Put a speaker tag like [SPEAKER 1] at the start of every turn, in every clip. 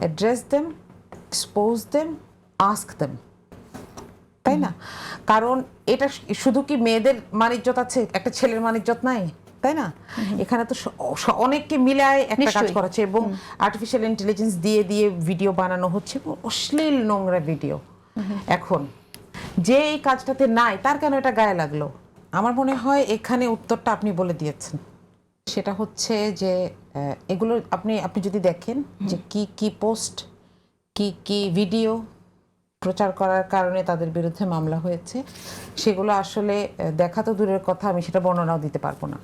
[SPEAKER 1] Address them, expose them, ask them, তাই না? কারণ এটা শুধু কি মেয়েদের মানিজ্যত আছে, একটা ছেলের মানিজ্যত নাই, তাই না? এখানে তো অনেককে মিলায় একটা কাজ করা হচ্ছে এবং আর্টিফিশিয়াল ইন্টেলিজেন্স দিয়ে দিয়ে ভিডিও বানানো হচ্ছে, অশ্লীল নোংরা ভিডিও। এখন যে এই কাজটাতে নাই তার কেন এটা গায়ে লাগলো? আমার মনে হয় এখানে উত্তরটা আপনি বলে দিয়েছেন। সেটা হচ্ছে যে এগুলো আপনি যদি দেখেন যে কি পোস্ট, কি ভিডিও প্রচার করার কারণে তাদের বিরুদ্ধে মামলা হয়েছে, সেগুলো আসলে দেখা তো দূরের কথা, আমি সেটা বর্ণনাও দিতে পারবো না।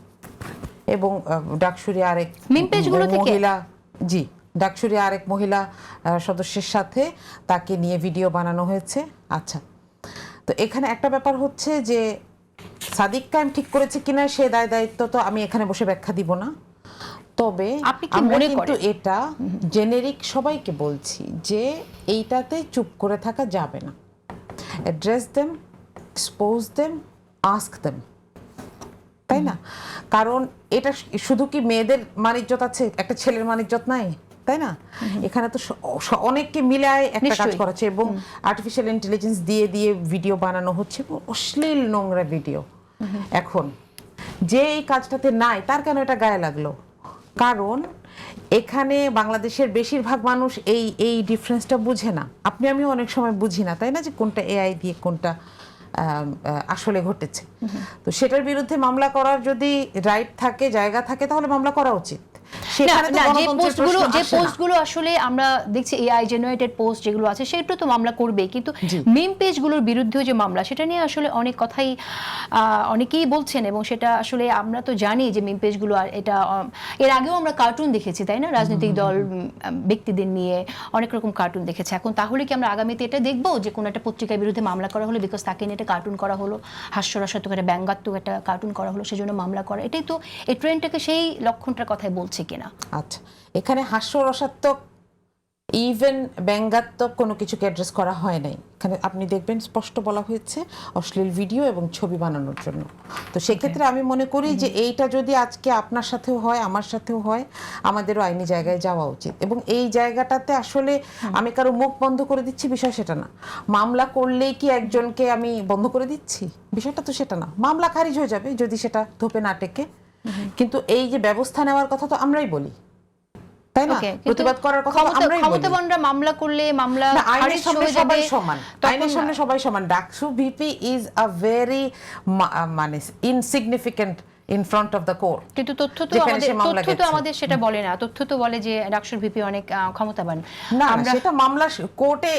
[SPEAKER 1] এবং ডাকসুরি আরেক মহিলা, জি, ডাকসুরি আরেক মহিলা সদস্যের সাথে তাকে নিয়ে ভিডিও বানানো হয়েছে। আচ্ছা, তো এখানে একটা ব্যাপার হচ্ছে যে সাদিক কায়েম ঠিক করেছে কিনা সে দায়িত্ব তো আমি এখানে বসে ব্যাখ্যা দিব না। তবে আমরা কিন্তু এটা জেনেরিক সবাইকে বলছি যে এইটাতে চুপ করে থাকা যাবে না। Address them, expose them, ask them, তাই না? কারণ এটা শুধু কি মেয়েদের মানিজ্যত আছে, একটা ছেলের মানিজ্যত নাই, তাই না? এখানে তো অনেককে মিলায় একটা কাজ করা হচ্ছে এবং আর্টিফিশিয়াল ইন্টেলিজেন্স দিয়ে দিয়ে ভিডিও বানানো হচ্ছে, অশ্লীল নোংরা ভিডিও। এখন যে এই কাজটাতে নাই তার কেন এটা গায়ে লাগলো? কারণ এখানে বাংলাদেশের বেশিরভাগ মানুষ এই ডিফারেন্সটা বুঝে না। আপনি আমিও অনেক সময় বুঝি না, তাই না, যে কোনটা এআই দিয়ে কোনটা আসলে ঘটেছে। তো সেটার বিরুদ্ধে মামলা করার যদি রাইট থাকে, জায়গা থাকে, তাহলে মামলা করা উচিত।
[SPEAKER 2] যে পোস্টগুলো আসলে আমরা দেখছি এআই জেনারেটেড পোস্ট যেগুলো আছে সেটা তো মামলা করবে, কিন্তু মিম পেজগুলোর বিরুদ্ধেও যে মামলা, সেটা নিয়ে আসলে অনেক কথাই অনেকেই বলছেন এবং সেটা আসলে আমরা তো জানি যে মিম পেজগুলো, এটা এর আগেও আমরা কার্টুন দেখেছি, তাই না, রাজনৈতিক দল ব্যক্তিদের নিয়ে অনেক রকম কার্টুন দেখেছি। এখন তাহলে কি আমরা আগামীতে এটা দেখবো যে কোনো একটা পত্রিকার বিরুদ্ধে মামলা করা হলো বিকজ তাকে নিয়ে একটা কার্টুন করা হলো, হাস্যরসাত্মক একটা ব্যঙ্গাত্মক একটা কার্টুন করা হলো, সেজন্য মামলা করা, এটাই তো এই ট্রেন্ডটাকে সেই লক্ষণটার কথাই বলছে কিনা?
[SPEAKER 1] আচ্ছা, এখানে হাস্যরসাত্মক ইভেন ব্যঙ্গাত্মক কোনো কিছুকে অ্যাড্রেস করা হয় নাই। এখানে আপনি দেখবেন স্পষ্ট বলা হয়েছে অশ্লীল ভিডিও এবং ছবি বানানোর জন্য। তো সেক্ষেত্রে আমি মনে করি যে এইটা যদি আজকে আপনার সাথেও হয়, আমার সাথেও হয়, আমাদেরও আইনি জায়গায় যাওয়া উচিত। এবং এই জায়গাটাতে আসলে আমি কারো মুখ বন্ধ করে দিচ্ছি বিষয় সেটা না। মামলা করলেই কি একজনকে আমি বন্ধ করে দিচ্ছি, বিষয়টা তো সেটা না। মামলা খারিজ হয়ে যাবে যদি সেটা ধোপে না টেকে, কিন্তু এই যে ব্যবস্থা নেওয়ার কথা তো আমরাই বলি, তাই না? প্রতিবাদ করার কথা আমরাই বলি।
[SPEAKER 2] ক্ষমতাবানরা মামলা করলে মামলা
[SPEAKER 1] আইনের সামনে সবাই সমান, আইনের সামনে সবাই সমান। DUCSU VP is a very মানে insignificant in front of the court.
[SPEAKER 2] কিন্তু তথ্য তো আমাদের সেটা বলে না। তথ্য তো বলে যে ডাকসুর ভিপি অনেক ক্ষমতাবান।
[SPEAKER 1] না, সেটা মামলা কোর্টে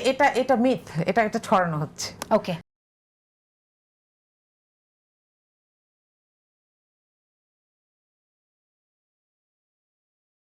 [SPEAKER 1] এটা মিথ, এটা ছড়ানো হচ্ছে।
[SPEAKER 2] ওকে।